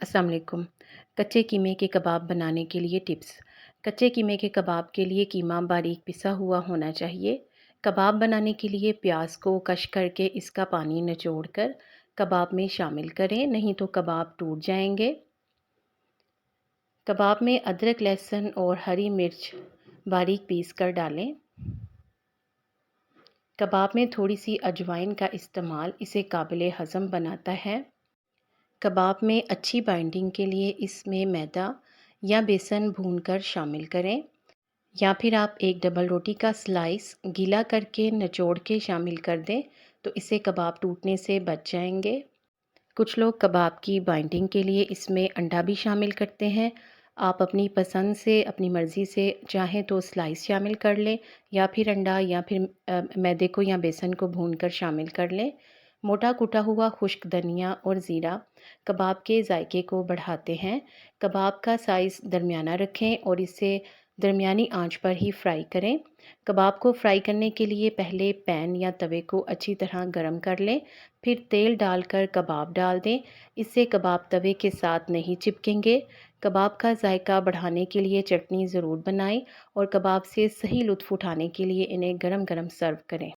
अस्सलाम वालेकुम। कच्चे कीमे के कबाब बनाने के लिए टिप्स। कच्चे कीमे के कबाब के लिए कीमा बारीक पिसा हुआ होना चाहिए। कबाब बनाने के लिए प्याज को कश करके इसका पानी निचोड़ कर कबाब में शामिल करें, नहीं तो कबाब टूट जाएंगे। कबाब में अदरक, लहसुन और हरी मिर्च बारीक पीस कर डालें। कबाब में थोड़ी सी अजवाइन का इस्तेमाल इसे काबिल हज़म बनाता है। कबाब में अच्छी बाइंडिंग के लिए इसमें मैदा या बेसन भूनकर शामिल करें, या फिर आप एक डबल रोटी का स्लाइस गीला करके निचोड़ के शामिल कर दें, तो इससे कबाब टूटने से बच जाएंगे। कुछ लोग कबाब की बाइंडिंग के लिए इसमें अंडा भी शामिल करते हैं। आप अपनी पसंद से, अपनी मर्ज़ी से चाहें तो स्लाइस शामिल कर लें, या फिर अंडा, या फिर मैदे को या बेसन को भूनकर शामिल कर लें। मोटा कुटा हुआ खुश्क धनिया और ज़ीरा कबाब के जायके को बढ़ाते हैं। कबाब का साइज़ दरमियाना रखें और इसे दरमियानी आंच पर ही फ्राई करें। कबाब को फ्राई करने के लिए पहले पैन या तवे को अच्छी तरह गर्म कर लें, फिर तेल डालकर कबाब डाल दें। इससे कबाब तवे के साथ नहीं चिपकेंगे। कबाब का जायका बढ़ाने के लिए चटनी ज़रूर बनाएं और कबाब से सही लुत्फ़ उठाने के लिए इन्हें गरम गरम सर्व करें।